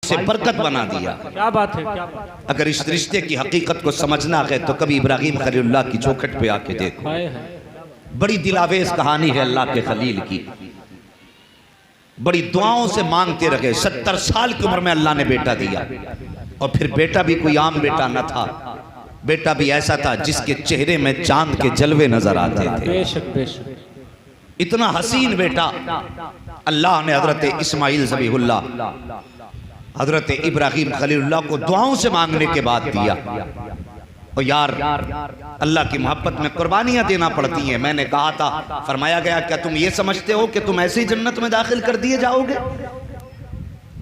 से बरकत बना दिया। क्या बात है, क्या बात है। अगर इस रिश्ते की हकीकत को समझना है तो कभी इब्राहिम खलीलुल्लाह की चौखट पे आके देखो। बड़ी दिलावेज कहानी है अल्लाह के खलील की। बड़ी दुआओं से मांगते रहे, 70 साल की उम्र में अल्लाह ने बेटा दिया। और फिर बेटा भी कोई आम बेटा न था, बेटा भी ऐसा था जिसके चेहरे में चांद के जलवे नजर आते थे। बेशक बेशक। इतना हसीन बेटा अल्लाह ने हजरत इस्माइल ज़बीहुल्लाह, हजरत इब्राहिम खलीलुल्लाह को दुआओं से मांगने के बाद दिया। और यार अल्लाह की मोहब्बत में कुर्बानियां देना पड़ती हैं। मैंने कहा था, फरमाया गया क्या तुम ये समझते हो कि तुम ऐसे ही जन्नत में दाखिल कर दिए जाओगे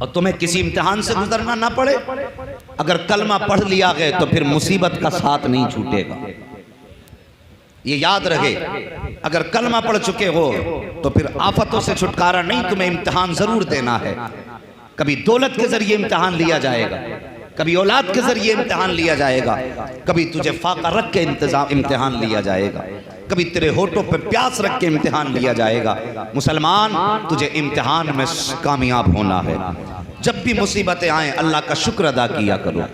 और तुम्हें किसी इम्तिहान से गुजरना ना पड़े? अगर कलमा पढ़ लिया गए तो फिर मुसीबत का साथ नहीं छूटेगा, ये याद रहे। अगर कलमा पढ़ चुके हो तो फिर आफतों से छुटकारा नहीं, तुम्हें इम्तिहान जरूर देना है। कभी दौलत के जरिए इम्तिहान लिया जाएगा, कभी औलाद के जरिए इम्तिहान लिया जाएगा, कभी तुझे फाका रख के इम्तिहान लिया जाएगा, कभी तेरे होठों पे प्यास रख के इम्तिहान लिया जाएगा। मुसलमान, तुझे इम्तिहान में कामयाब होना है। जब भी मुसीबतें आए अल्लाह का शुक्र अदा किया करो,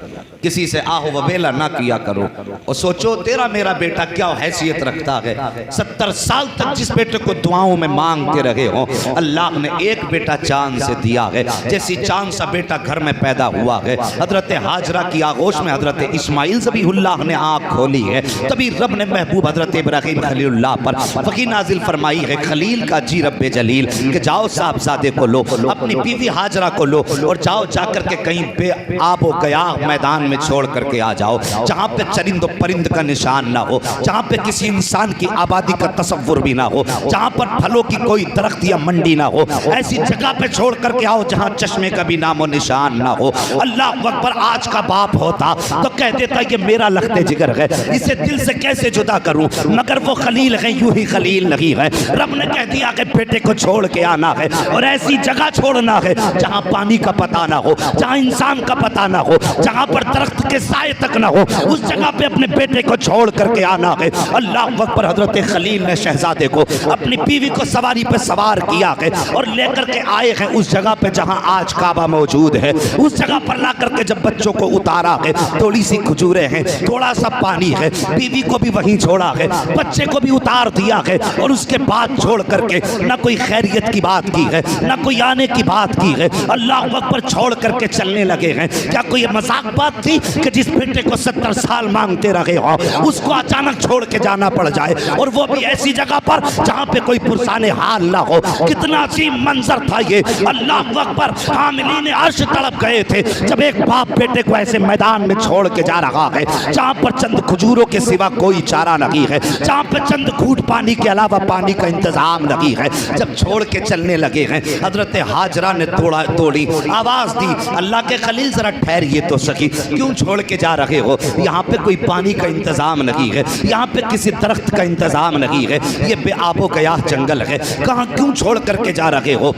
किसी से आहो वबेला ना किया करो। और सोचो तेरा मेरा बेटा क्या हैसियत रखता है। 70 साल तक जिस बेटे को दुआओं में मांगते रहे हो, अल्लाह ने एक बेटा चांद से दिया है। जैसी चांद सा बेटा घर में पैदा हुआ है, हजरत हाजरा की आगोश में हजरत इस्माइल ज़बीहुल्लाह ने आँख खोली है, तभी रब ने महबूब हजरत इब्राहिम खलीलुल्लाह पर वही नाजिल फरमाई है, खलील का जी रब्बे जलील, कि जाओ साहबजादे को लो, अपनी बीवी हाजरा को लो और जाओ जाकर के कहीं पे आबो गया मैदान में छोड़ करके आ जाओ, जहाँ पे चरिंद परिंद का निशान ना हो, जहाँ पे किसी इंसान की आबादी का तसव्वुर भी ना हो, जहाँ पर फलों की कोई दरख्त या मंडी ना हो, ऐसी जगह पे छोड़ करके आओ जहाँ चश्मे का भी नामो निशान ना हो। अल्लाह अकबर। आज का बाप होता तो कह देता ये मेरा लखते जिगर है, इसे दिल से कैसे जुदा करूं, मगर वो खलील है, यूं ही खलील नहीं है। रब ने कह दिया कि बेटे को छोड़ के आना है और ऐसी जगह छोड़ना है जहाँ पानी का पता ना हो, जहाँ इंसान का पता ना हो, जहाँ पर दरख्त के साए तक ना हो, उस जगह पे अपने बेटे को छोड़ करके आना है। अल्लाह अकबर। हजरत खलील ने शहजादे को, अपनी बीवी को सवारी पे सवार किया है और लेकर के आए हैं उस जगह पे जहाँ आज काबा मौजूद है। उस जगह पर ला करके जब बच्चों को उतारा है, थोड़ी सी खजूरें हैं, थोड़ा सा पानी है, बीवी को भी वहीं छोड़ा है, बच्चे को भी उतार दिया है और उसके बाद छोड़ करके ना कोई खैरियत की बात की है, ना कोई आने की बात की है। अल्लाह अकबर। छोड़ करके चलने लगे हैं। क्या कोई मजाक बात थी कि जिस बेटे को 70 साल मांगते रहे हो उसको अचानक छोड़ के जाना पड़ जाए, और वो भी ऐसी जगह पर जहाँ पे कोई पुरसाने हाल ना हो। कितना अजीम मंजर था ये। अल्लाह अकबर। हामिलीन अर्श तड़प गए थे जब एक बाप बेटे को ऐसे मैदान में छोड़ के जा रहा है, जहाँ पर चंद खजूरों के सिवा कोई चारा नहीं है, जहाँ पर चंद घूंट पानी के अलावा पानी का इंतजाम नहीं है। जब छोड़ के चलने लगे हैं, हजरत हाजरा ने तोड़ी आवाज दी, अल्लाह के खलील जरा ठहरिए तो सकी, क्यों छोड़ के जा रहे हो? यहाँ पे कोई पानी का इंतजाम नहीं है, यहाँ पे किसी दरख्त का इंतजाम नहीं है, ये बेआबो गया जंगल है, कहाँ क्यों छोड़ करके जा रहे हो?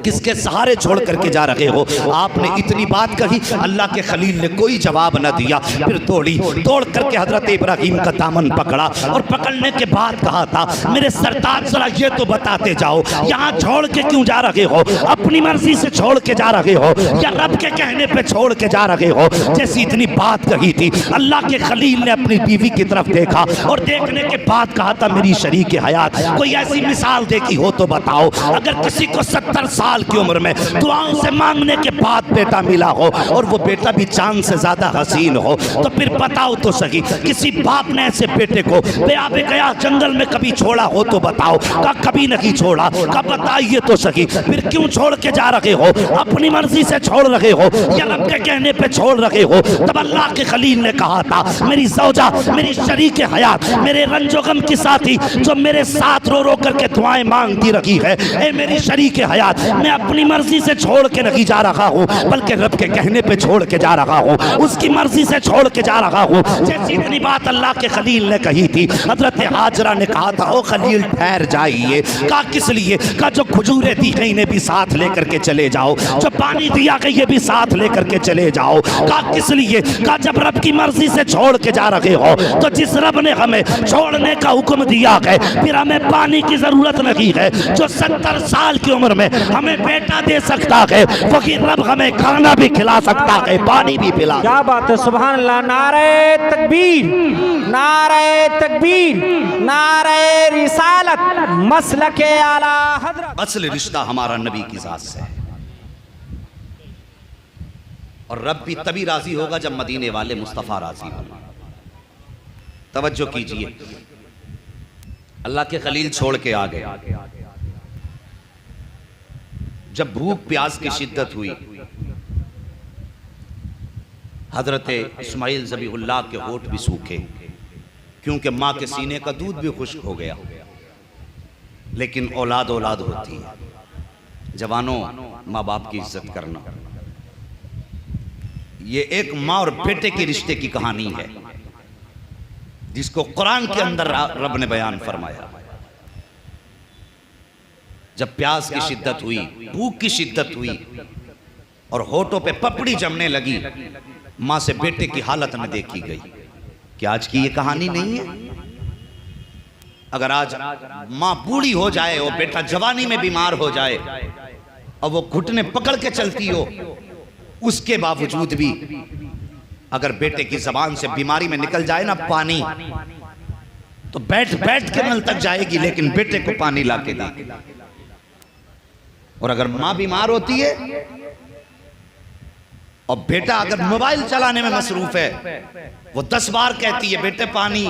किसके सहारे छोड़ करके जा रहे हो? आपने इतनी बात कही, अल्लाह के खलील ने कोई जवाब न दिया। फिर दौड़ करके हजरत इब्राहिम का दामन पकड़ा और पकड़ने के बाद कहा था, मेरे सरताज जरा ये तो बताते जाओ, यहाँ छोड़ के क्यों जा रहे हो? अपनी मर्जी से छोड़ के जा रहे हो या रब के कहने पे छोड़ के जा रहे हो? जैसी इतनी बात कही थी, अल्लाह के खलील ने अपनी बीवी की तरफ देखा और देखने के बाद कहा था, मेरी शरीक हयात कोई ऐसी मिसाल देखी हो तो बताओ। अगर किसी को 70 साल की उम्र में दुआओं से मांगने के बाद बेटा मिला हो और वो बेटा भी चांद से ज्यादा हसीन हो, तो फिर बताओ तो सही, किसी बाप ने ऐसे बेटे को बेआबे गया जंगल में कभी छोड़ा हो तो बताओ। का कभी नहीं छोड़ा, का बताइए तो सही। फिर क्यों छोड़ के जा रहे हो? अपनी मर्जी से छोड़ रहे हो या रब के कहने पे छोड़ रहे हो? तब अल्लाह के खलील ने कहा था, मेरी ज़ौजा, मेरी शरीक हयात, मेरे रंजो गम की साथी जो मेरे साथ रो रो करके दुआएं मांगती रही है, ए मेरी शरीक हयात, मैं अपनी मर्जी से छोड़ के नहीं जा रहा हूँ, बल्कि रब के कहने पे छोड़ के जा रहा हूँ, उसकी मर्जी से छोड़ के जा रहा हूँ। जैसी इतनी बात अल्लाह के खलील ने कही थी, हजरत हाजरा ने कहा था, ओ खलील ठहर जाइए। का किस लिए? का जो खजूरें दी गई ने भी साथ लेकर के चले जाओ, जो जो पानी दिया कि ये भी साथ लेकर के चले जाओ। कहा किस लिए? कहा जब रब की मर्जी से छोड़ के जा रहे हो तो जिस रब ने हमें छोड़ने का हुक्म दिया है फिर हमें पानी की जरूरत नहीं है। जो 70 साल की उम्र में हमें बेटा दे सकता है वही रब हमें खाना भी खिला सकता है, पानी भी पिला। क्या बात है, सुभान अल्लाह। नारे तकबीर, नारे तकबीर, नारे रिसालत, मसलके आला हजरत। असल रिश्ता हमारा नबी की जात से है और रब भी तभी राजी होगा जब मदीने वाले मुस्तफ़ा राजी होगा। तवज्जो कीजिए, अल्लाह के खलील छोड़ के आ गए। जब भूख प्यास की शिद्दत हुई, हजरत इस्माइल ज़बीहुल्लाह के होठ भी सूखे, क्योंकि माँ के सीने का दूध भी खुश्क हो गया। लेकिन औलाद औलाद होती है। जवानों, माँ बाप की इज्जत करना, ये एक माँ और बेटे के रिश्ते की कहानी है जिसको कुरान के अंदर रब ने बयान फरमाया। जब प्यास की शिद्दत हुई, भूख की शिद्दत हुई और होठों पे पपड़ी जमने लगी, मां से बेटे की हालत न देखी गई। क्या आज की ये कहानी नहीं है? अगर आज मां बूढ़ी हो जाए और बेटा जवानी में बीमार हो जाए और वो घुटने पकड़ के चलती हो, उसके बावजूद भी अगर बेटे की जबान से बीमारी में निकल जाए ना पानी, तो बैठ बैठ के नल तक जाएगी लेकिन बेटे को पानी ला के देगी। और अगर मां बीमार होती है और बेटा अगर मोबाइल चलाने में मसरूफ है, वो 10 बार कहती है बेटे पानी,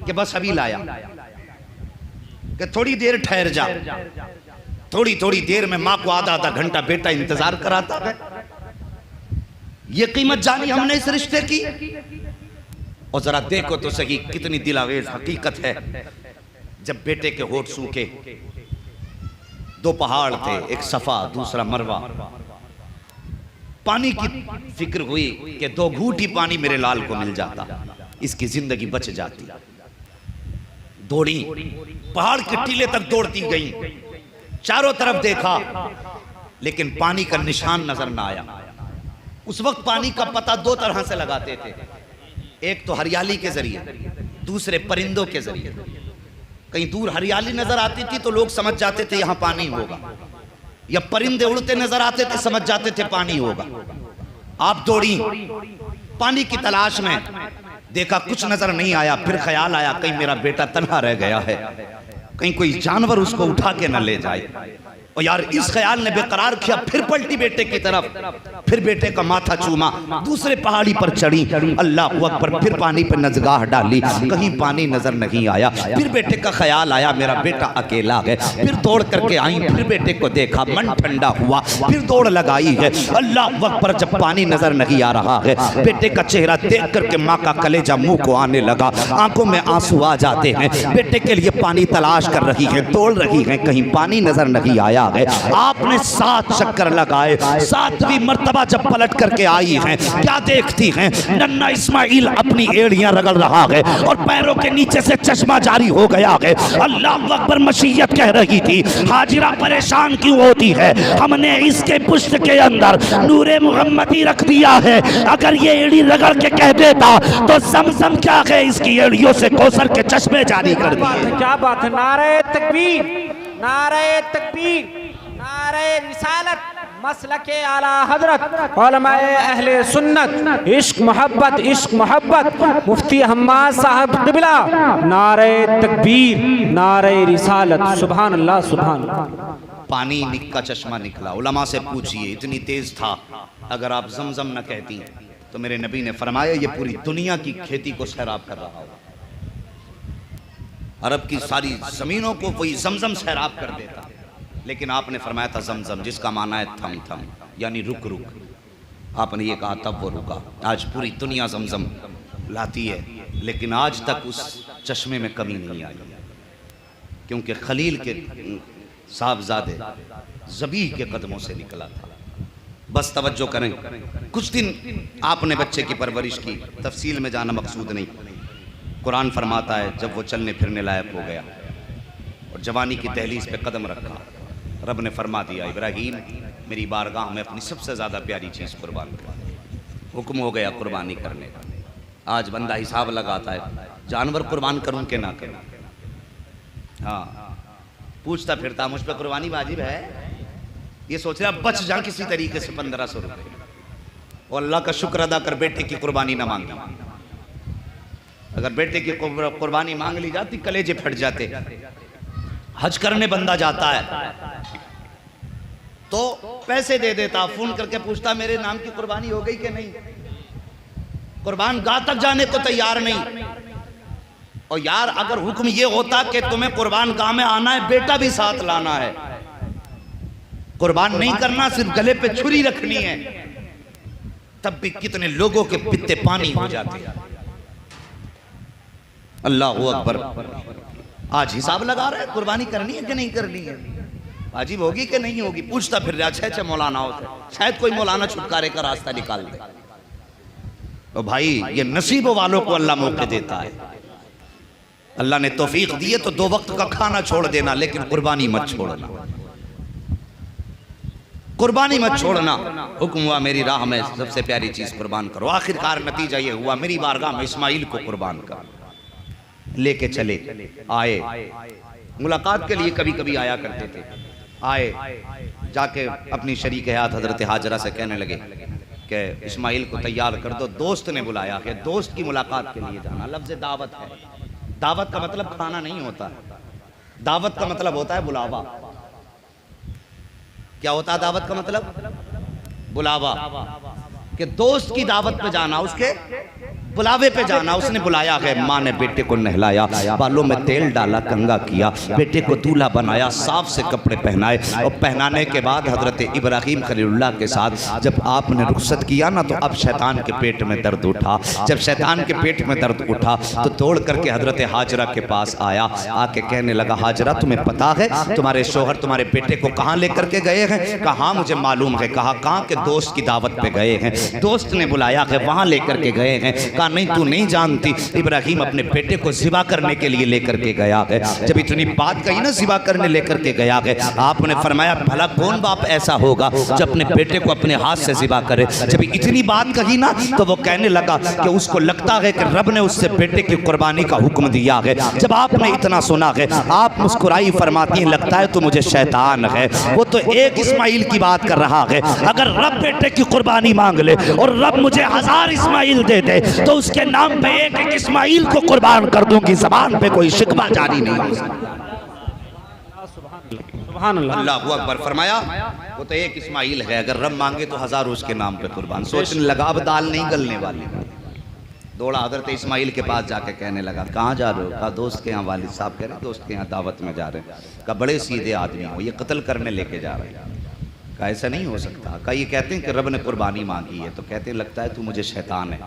कि बस अभी लाया, कि थोड़ी देर ठहर जा। थोड़ी थोड़ी देर में मां को आधा आधा घंटा बेटा इंतजार कराता है। ये कीमत जानी हमने इस रिश्ते की। और जरा देखो तो सही कितनी दिलावेज हकीकत है। जब बेटे के होठ सूखे, 2 पहाड़ थे, एक सफा दूसरा मरवा, पानी की फिक्र हुई कि 2 घूंट ही पानी मेरे लाल को मिल जाता, इसकी जिंदगी बच जाती। दौड़ी, पहाड़ के टीले तक दौड़ती गई, चारों तरफ देखा लेकिन पानी का निशान नजर ना आया। उस वक्त पानी का पता 2 तरह से लगाते थे, एक तो हरियाली के जरिए, दूसरे परिंदों के जरिए। कहीं दूर हरियाली नजर आती थी तो लोग समझ जाते थे यहां पानी होगा, या परिंदे उड़ते नजर आते थे, समझ जाते थे पानी होगा। आप दौड़ी पानी की तलाश में, देखा कुछ नजर नहीं आया। फिर ख्याल आया कहीं मेरा बेटा तन्हा रह गया है, कहीं कोई जानवर उसको उठा के न ले जाए। और यार इस ख्याल ने बेकरार किया। फिर पलटी बेटे की तरफ, फिर बेटे का माथा चूमा, दूसरे पहाड़ी पर चढ़ी, अल्लाह अकबर, फिर पानी पर नजगाह डाली, कहीं पानी नजर नहीं आया। फिर बेटे का ख्याल आया मेरा बेटा अकेला है, फिर दौड़ करके आई, फिर बेटे को देखा, मन ठंडा हुआ, फिर दौड़ लगाई है, अल्लाह अकबर। जब पानी नजर नहीं आ रहा है, बेटे का चेहरा देख करके माँ का कलेजा मुंह को आने लगा, आंखों में आंसू आ जाते हैं। बेटे के लिए पानी तलाश कर रही है, दौड़ रही है, कहीं पानी नजर नहीं आया है। आपने 7 चक्कर लगाए, 7वीं मर्तबा जब पलट करके आई हैं, क्या देखती हैं? नन्ना इस्माइल अपनी एड़ियां रगड़ रहा है और पैरों के नीचे से चश्मा जारी हो गया है। अल्लाह अकबर। मशीयत कह रही थी हाजिरा परेशान क्यों होती है, हमने इसके पुष्ट के अंदर नूरे मुहम्मदी रख दिया है। अगर ये एड़ी रगड़ के कह देता तो समसम क्या है, इसकी एड़ियों से कौसर के चश्मे जारी कर दिए। क्या बात है, नारे तकबीर, नारे तकबीर, नारे रिसालत, मसलके आला हजरत, उलमाए अहले सुन्नत, इश्क मोहब्बत, इश्क मोहब्बत, मुफ्ती हम्माद साहब क़िबला, नारे तकबीर, नारे रिसालत, सुभान अल्लाह, सुभान अल्लाह। पानी का चश्मा निकला। उलमा से पूछिए, इतनी तेज था, अगर आप जमजम न कहती तो मेरे नबी ने फरमाया ये पूरी दुनिया की खेती को सैराब कर रहा होगा। अरब की सारी जमीनों को वही जमजम सैराब कर देता। लेकिन आपने फरमाया था जमजम, जिसका माना है थम थम, यानी रुक रुक। आपने ये कहा तब वो रुका। आज पूरी दुनिया जमजम लाती है, लेकिन आज तक उस चश्मे में कमी नहीं आई, क्योंकि खलील के साहबजादे ज़बीह के कदमों से निकला था। बस तवज्जो करें, कुछ दिन आपने बच्चे की परवरिश की, तफसील में जाना मकसूद नहीं। कुरान फरमाता है जब वो चलने फिरने लायक हो गया और जवानी की दहलीज पे कदम रखा, रब ने फरमा दिया इब्राहीम मेरी बारगाह में अपनी सबसे ज़्यादा प्यारी चीज़ कुर्बान कर। हुक्म हो गया कुर्बानी करने का। आज बंदा हिसाब लगाता है जानवर कुर्बान करूं कि ना करूं। हाँ, पूछता फिरता मुझ पर कुर्बानी वाजिब है, ये सोच रहा बच जा किसी तरीके से 1500 रुपये, और अल्लाह का शुक्र अदा कर बेटे की कुर्बानी ना मांगी। अगर बेटे की कुर्बानी मांग ली जाती कलेजे फट जाते। हज करने बंदा जाता है तो पैसे दे देता, फोन करके पूछता मेरे नाम की कुर्बानी हो गई कि नहीं। कुर्बान गाह तक जाने को तैयार नहीं। और यार अगर हुक्म ये होता कि तुम्हें कुर्बान गाह में आना है, बेटा भी साथ लाना है, कुर्बान नहीं करना सिर्फ गले पे छुरी रखनी है, तब भी कितने लोगों के पित्ते पानी हो जाते। अल्लाह अकबर। आज हिसाब लगा रहा है कुर्बानी करनी है कि नहीं करनी है, वाजिब होगी कि नहीं होगी। पूछता फिर रहा छह मौलानाओं से, शायद कोई मौलाना छुटकारे का रास्ता निकाल दे। तो भाई ये नसीब वालों को अल्लाह मौके देता है। अल्लाह ने तौफीक दी है तो 2 वक्त का खाना छोड़ देना, लेकिन कुर्बानी मत छोड़ना, कुर्बानी मत छोड़ना। हुक्म हुआ मेरी राह में सबसे प्यारी चीज कुर्बान करो। आखिरकार नतीजा ये हुआ मेरी बारगाह में इस्माइल को कुर्बान कर लेके चले आए। मुलाकात के लिए कभी कभी आया करते थे। आए जाके अपनी शरीक हयात हजरत हाजरा से कहने लगे कि इस्माइल को तैयार कर दो, दोस्त ने बुलाया है, दोस्त की मुलाकात के लिए जाना। लफ्ज़ दावत है, दावत का मतलब खाना नहीं होता, दावत का मतलब होता है बुलावा। क्या होता है दावत का मतलब? बुलावा। कि दोस्त की दावत पे जाना, उसके बुलावे पे जाना। उसने बुलाया है, माँ ने बेटे को नहलाया, बालों में तेल डाला, कंघा किया, बेटे को दूल्हा बनाया, साफ से कपड़े पहनाए, और पहनाने के बाद हजरत इब्राहिम खलीलुल्लाह के साथ जब आपने रुखसत किया ना, तो अब शैतान के पेट में दर्द उठा। जब शैतान के पेट में दर्द उठा तो दौड़ करके हजरत हाजरा के पास आया, आके कहने लगा हाजरा तुम्हें पता है तुम्हारे शोहर तुम्हारे बेटे को कहाँ लेकर के गए हैं? कहा मुझे मालूम है। कहा कहाँ के? दोस्त की दावत पे गए हैं, दोस्त ने बुलाया है, वहाँ लेकर के गए हैं। नहीं तू नहीं जानती, इब्राहिम अपने बेटे को ज़िबा करने के लिए लेकर के गया है। जब इतनी बात कही ना, ज़िबा करने लेकर के गया है, आपने फरमाया भला कौन बाप ऐसा होगा जो अपने बेटे को अपने हाथ से ज़िबा करे। जब इतनी बात कही ना, तो वो कहने लगा कि उसको लगता है कि रब ने उससे बेटे की कुर्बानी का हुक्म दिया है। जब आपने इतना सुना है, आप मुस्कुराई, फरमाती हैं लगता है तो मुझे शैतान है। वो तो एक इस्माइल की बात कर रहा है। अगर रब बेटे की कुर्बानी मांग ले और रब मुझे 1000 इस्माइल दे दे, तो उसके नाम पे एक एक इस्माइल को कुर्बान कर दूंगी, ज़बान पे कोई शिकवा जारी नहीं हो सकता। अल्लाहू अकबर। फरमाया वो तो एक इस्माइल है, अगर रब मांगे तो 1000 उसके नाम पे कुर्बान। सोचने लगा अब दाल नहीं गलने वाली। दौड़ा हजरत इस्माइल के पास जाके कहने लगा कहाँ जा रहे हो? कहा दोस्त के यहाँ, वालिद साहब कह रहे दोस्त के यहाँ दावत में जा रहे हैं। कहा बड़े सीधे आदमी हो, ये कत्ल करने लेके जा रहे हैं। कहा ऐसा नहीं हो सकता। कहा ये कहते हैं कि रब ने कुर्बानी मांगी है, तो कहते हैं लगता है तू मुझे शैतान है।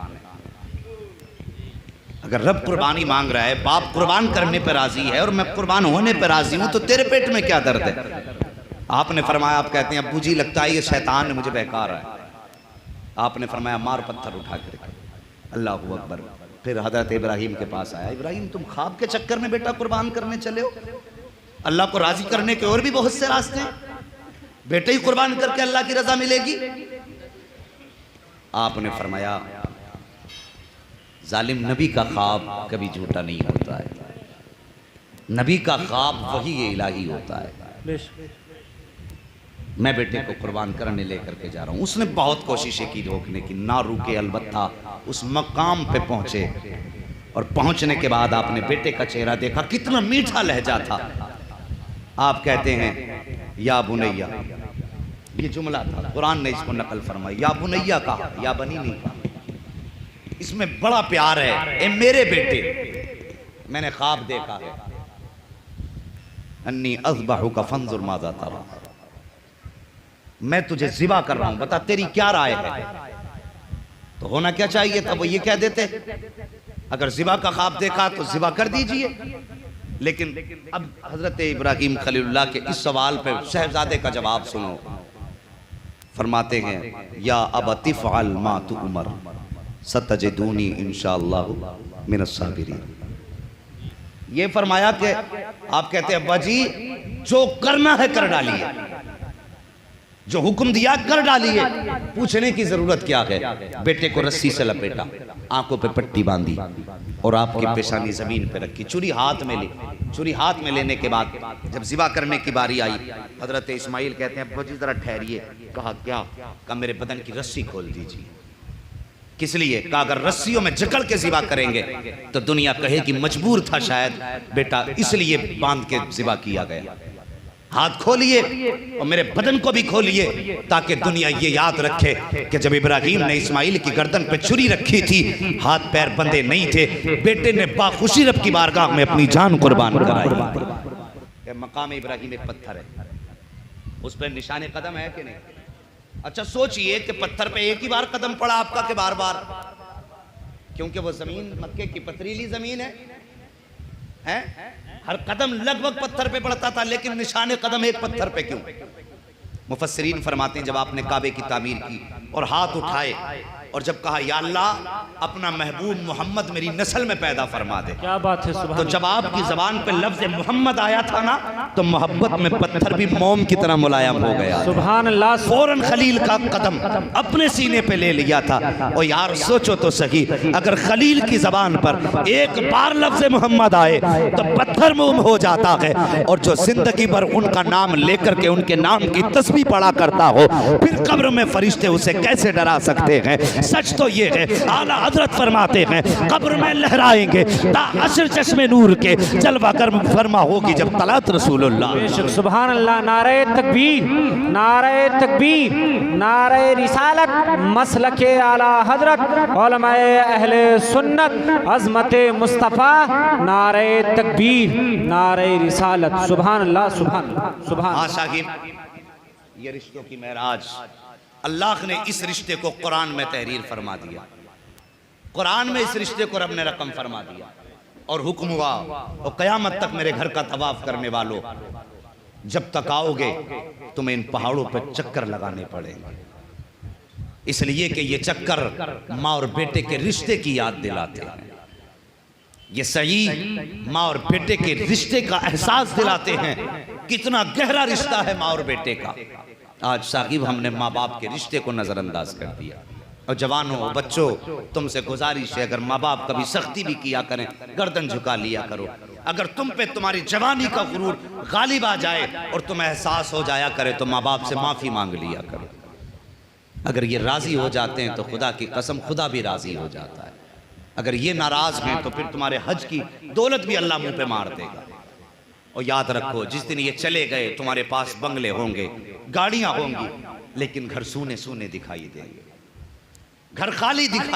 अगर रब कुर्बानी मांग रहा है, बाप कुर्बान करने पर राजी है और मैं कुर्बान होने पर राजी हूं, तो तेरे पेट में क्या दर्द है? आपने फरमाया, आप कहते हैं अब्बू जी लगता है ये शैतान मुझे बहका रहा है। आपने फरमाया मार पत्थर उठा कर। अल्लाहू अकबर। फिर हजरत इब्राहिम के पास आया, इब्राहिम तुम ख्वाब के चक्कर में बेटा कुर्बान करने चले हो? अल्लाह को राजी करने के और भी बहुत से रास्ते हैं, बेटे ही कुर्बान करके अल्लाह की रजा मिलेगी। आपने फरमाया जालिम नबी का ख्वाब कभी झूठा नहीं होता है, नबी का ख्वाब वही इलाही होता है। मैं बेटे को कुर्बान करने लेकर के जा रहा हूँ। उसने बहुत कोशिशें की रोकने की, ना रुके, अलबत्ता उस मकाम पे पहुंचे। और पहुंचने के बाद आपने बेटे का चेहरा देखा, कितना मीठा लहजा था। आप कहते हैं या बुनैया, ये जुमला था, कुरान ने इसको नकल फरमाई। या बुनैया कहा, या बनी नहीं कहा। इसमें बड़ा प्यार है। ए मेरे बेटे, मैंने ख्वाब देखा है, अन्नी अज़बहु का फंजुर माज़ा तरा, मैं तुझे ज़िबा कर रहा हूं, बता तेरी क्या राय है? तो होना क्या चाहिए था? वो ये कह देते अगर ज़िबा का ख्वाब देखा तो ज़िबा कर दीजिए। लेकिन अब हजरत इब्राहिम खलीलुल्लाह के इस सवाल पे शहजादे का जवाब सुनो। फरमाते हैं या अबती फ़अल मा तु उमर सतजदूनी इंशाअल्लाहु मिनस साबिरीन। ये फरमाया कि आप कहते हैं अब्बा जी जो करना है कर डालिए, जो हुक्म दिया कर डालिए, पूछने की जरूरत क्या है। बेटे को रस्सी से लपेटा, आंखों पे पट्टी बांधी और आपकी पेशानी जमीन पे रखी, छुरी हाथ में ली। छुरी हाथ में लेने के बाद जब ज़िबा करने की बारी आई, हजरत इस्माइल कहते हैं अब्बा जी जरा ठहरिए। कहा क्या? कहा मेरे बदन की रस्सी खोल दीजिए। किस लिए? कहा अगर रस्सियों में जकड़ के ज़िबा करेंगे तो दुनिया कहे कि मजबूर था शायद बेटा, इसलिए बांध के ज़िबा किया गया। हाथ खोलिए और मेरे बदन को भी खोलिए, ताकि दुनिया ये याद रखे कि जब इब्राहिम ने इस्माइल की गर्दन पे छुरी रखी थी, हाथ पैर बंधे नहीं थे, बेटे ने बाखुशी रब की बारगाह में अपनी जान कुर्बान कराई। मकाम इब्राहिम एक पत्थर है, उस पर निशाने कदम है कि नहीं? अच्छा सोचिए कि पत्थर पे एक ही बार कदम पड़ा आपका कि बार बार? क्योंकि वो जमीन मक्के की पथरीली जमीन है? हर कदम लगभग पत्थर पे पड़ता था, लेकिन निशाने कदम एक पत्थर पे क्यों? मुफस्सिरीन फरमाते हैं जब आपने काबे की तामीर की और हाथ उठाए और जब कहा या अल्लाह अपना महबूब मोहम्मद मेरी नस्ल में पैदा फरमा दे, क्या बात है, सुभान तो जब आपकी जबान पे लफ्ज मोहम्मद आया था ना, तो मोहब्बत में पत्थर भी मोम की तरह मुलायम हो गया। सुभान अल्लाह। फौरन खलील का कदम अपने सीने पे ले लिया था। और यार सोचो तो सही, अगर खलील की जबान पर एक बार लफ्ज मोहम्मद आए तो पत्थर मोम हो जाता है, और जो जिंदगी भर उनका नाम लेकर के उनके नाम की तस्बीह पढ़ा करता हो, फिर कब्र में फरिश्ते उसे कैसे डरा सकते हैं? सच तो ये है, आला हजरत फरमाते हैं कब्र में लहराएंगे ताअशर चश्मे नूर के, जलवा कर फरमा होगी जब तलात रसूलुल्लाह। बेशक, सुभान अल्लाह। नारे तकबीर, नारे तकबीर, नारे रिसालत, मसलके आला हजरत, उलमाए अहले सुन्नत, अज़मते मुस्तफ़ा, नारे तकबीर, नारे रिसालत। सुभान अल्लाह, सुभान अल्लाह, सुभान। हाँ साहिब, ये रिश्तों की महराज, अल्लाह ने इस रिश्ते को कुरान में तहरीर फरमा दिया। कुरान में इस रिश्ते को रब ने रकम फरमा दिया और हुक्म हुआ और क़यामत तक मेरे घर का तवाफ करने वालों, जब तक आओगे तुम्हें इन पहाड़ों पर चक्कर लगाने पड़ेंगे, इसलिए कि ये चक्कर माँ और बेटे के रिश्ते की याद दिलाते हैं। ये सही माँ और बेटे के रिश्ते का एहसास दिलाते हैं, कितना गहरा रिश्ता है माँ और बेटे का। आज साहिब हमने माँ बाप के रिश्ते को नज़रअंदाज कर दिया। और जवानों, बच्चों, तुमसे गुजारिश है अगर माँ बाप कभी सख्ती भी किया करें, गर्दन झुका लिया करो। अगर तुम पे तुम्हारी जवानी का गुरूर गालिब आ जाए और तुम्हें एहसास हो जाया करे तो माँ बाप से माफ़ी मांग लिया करो। अगर ये राज़ी हो जाते हैं तो खुदा की कसम खुदा भी राज़ी हो जाता है। अगर ये नाराज़ हैं तो फिर तुम्हारे हज की दौलत भी अल्लाह मुँह पे मार देगा। और याद रखो, जिस दिन ये चले गए तुम्हारे पास बंगले होंगे, गाड़ियां होंगी, लेकिन घर सूने सूने दिखाई देंगे, घर खाली दिखाई